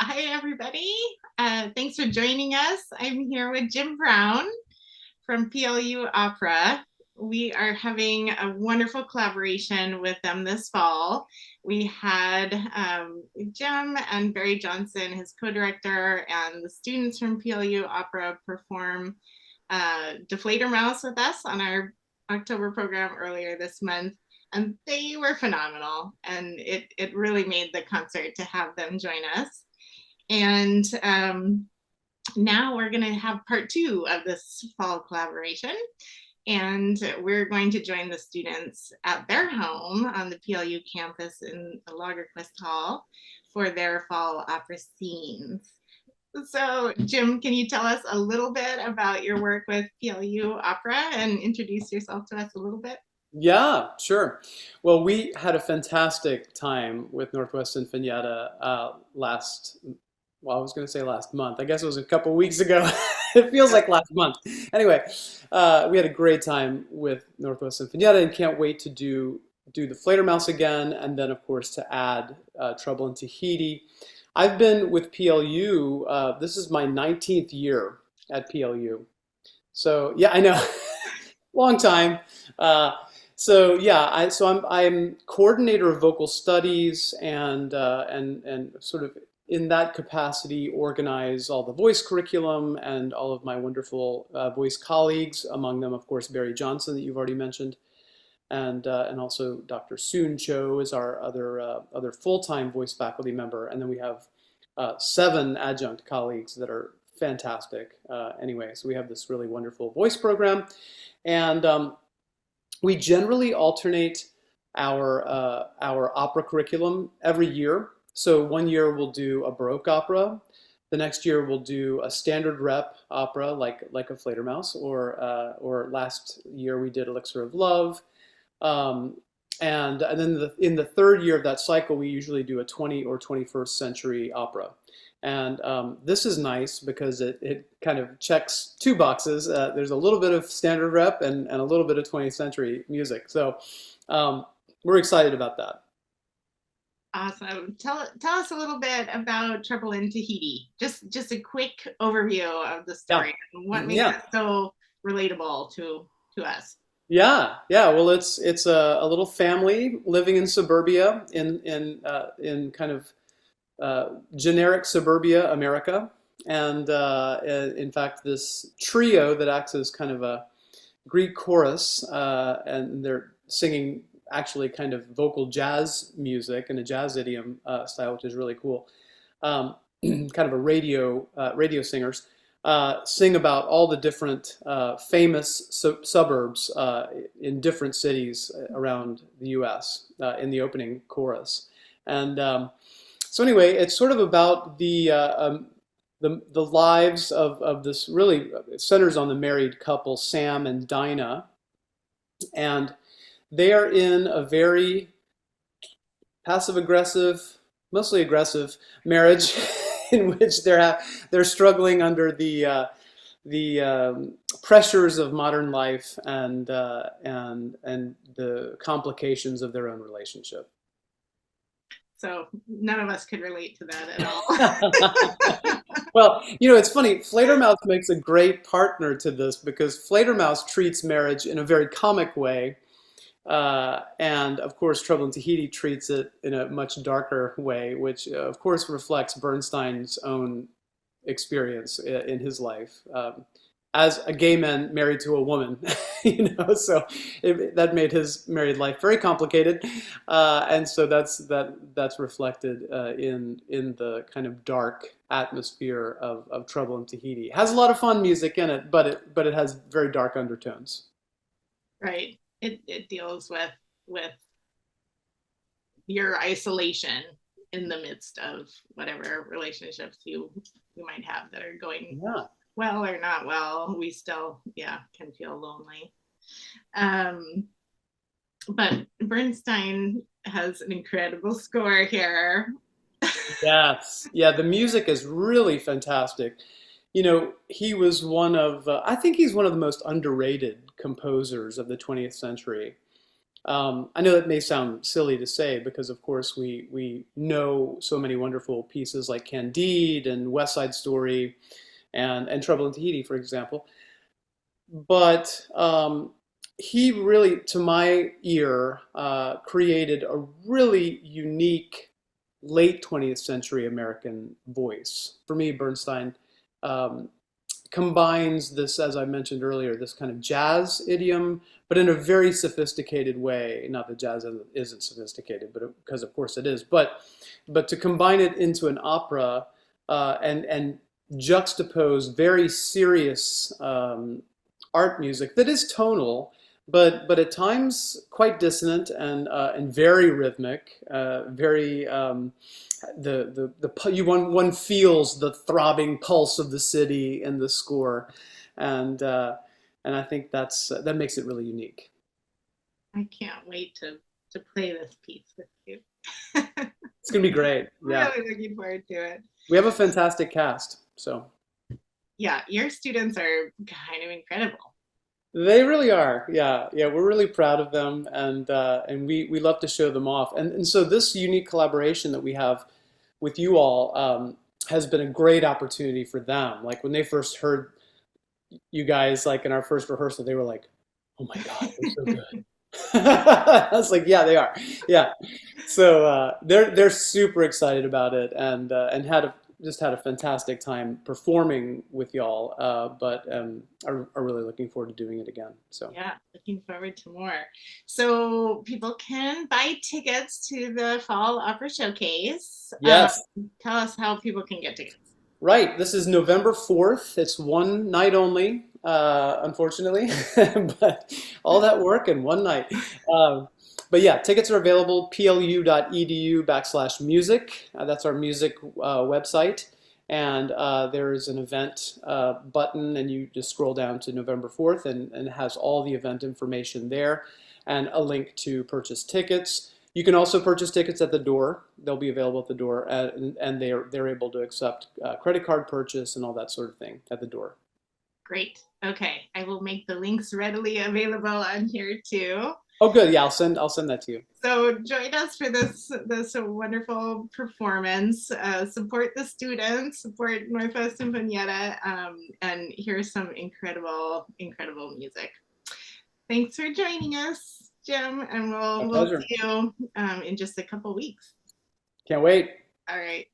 Hi, everybody. Thanks for joining us. I'm here with Jim Brown from PLU Opera. We are having a wonderful collaboration with them this fall. We had Jim and Barry Johnson, his co-director, and the students from PLU Opera perform Die Fledermaus with us on our October program earlier this month. And they were phenomenal, and it really made the concert to have them join us. And now we're going to have part two of this fall collaboration. And we're going to join the students at their home on the PLU campus in the Lagerquist Hall for their fall opera scenes. So, Jim, can you tell us a little bit about your work with PLU Opera and introduce yourself to us a little bit? Yeah, sure. Well, we had a fantastic time with Northwest Sinfonietta well, I was going to say last month. I guess it was a couple weeks ago. It feels like last month. Anyway, we had a great time with Northwest Sinfonietta and can't wait to do the Fledermaus again, and then of course to add Trouble in Tahiti. I've been with PLU. This is my 19th year at PLU. So yeah, I know, long time. So yeah, I'm coordinator of vocal studies and sort of in that capacity organize all the voice curriculum and all of my wonderful voice colleagues, among them of course Barry Johnson that you've already mentioned, and also Dr. Soon Cho is our other full-time voice faculty member, and then we have 7 adjunct colleagues that are fantastic. Anyway, so we have this really wonderful voice program, and we generally alternate our opera curriculum every year. So one year we'll do a Baroque opera. The next year we'll do a standard rep opera like a Fledermaus, or last year we did Elixir of Love. And then in the third year of that cycle, we usually do a 20th or 21st century opera. And this is nice because it kind of checks 2 boxes. There's a little bit of standard rep and a little bit of 20th century music. So we're excited about that. Awesome. Tell us a little bit about Trouble in Tahiti. Just a quick overview of the Yeah. story and what makes Yeah. it so relatable to us. Yeah, yeah. Well, it's a little family living in suburbia in kind of generic suburbia America, and in fact, this trio that acts as kind of a Greek chorus, and they're singing actually kind of vocal jazz music in a jazz idiom style, which is really cool. Kind of a radio singers. Sing about all the different famous suburbs in different cities around the U.S. In the opening chorus, and so anyway, it's sort of about the lives of this really centers on the married couple Sam and Dinah, and they are in a very passive aggressive, mostly aggressive marriage in which they're struggling under the pressures of modern life and the complications of their own relationship. So none of us could relate to that at all. Well, it's funny. Fledermaus makes a great partner to this because Fledermaus treats marriage in a very comic way. And of course, Trouble in Tahiti treats it in a much darker way, which of course reflects Bernstein's own experience in his life as a gay man married to a woman. So that made his married life very complicated, and so that's reflected in the kind of dark atmosphere of Trouble in Tahiti. It has a lot of fun music in it, but it has very dark undertones. Right. It deals with your isolation in the midst of whatever relationships you might have that are going well or not well. We still can feel lonely. But Bernstein has an incredible score here. Yes, yeah, the music is really fantastic. He was I think he's one of the most underrated composers of the 20th century. I know that may sound silly to say because, of course, we know so many wonderful pieces like Candide and West Side Story and Trouble in Tahiti, for example. But he really, to my ear, created a really unique late 20th century American voice. For me, Bernstein um, combines this, as I mentioned earlier, this kind of jazz idiom, but in a very sophisticated way. Not that jazz isn't sophisticated, but because of course it is. But to combine it into an opera and juxtapose very serious art music that is tonal, but at times quite dissonant and very rhythmic, very you one feels the throbbing pulse of the city in the score, and uh, and I think that makes it really unique. I can't wait to play this piece with you. It's gonna be great. Yeah, Really looking forward to it. we have a fantastic cast, so Yeah, your students are kind of incredible. they really are. Yeah, yeah, we're really proud of them, and we love to show them off. And so this unique collaboration that we have with you all has been a great opportunity for them. Like when they first heard you guys, like in our first rehearsal, they were like, "Oh my God, they're so good." I was like, "Yeah, they are." Yeah, so they're super excited about it and just had a fantastic time performing with y'all. But are really looking forward to doing it again. So Yeah, looking forward to more. So people can buy tickets to the Fall Opera Showcase. yes, Tell us how people can get tickets. right. This is November 4th. It's one night only, unfortunately, but all that work in one night. Um, but yeah, tickets are available plu.edu/music. That's our music website. And there's an event button, and you just scroll down to November 4th, and it has all the event information there and a link to purchase tickets. You can also purchase tickets at the door. They'll be available at the door, and they're able to accept credit card purchase and all that sort of thing at the door. Great. Okay, I will make the links readily available on here too. Oh, good. Yeah, I'll send that to you. So join us for this wonderful performance. Support the students, support Northwest Sinfonietta, and here's some incredible music. Thanks for joining us, Jim, and My we'll pleasure. see you in just a couple weeks. Can't wait. All right.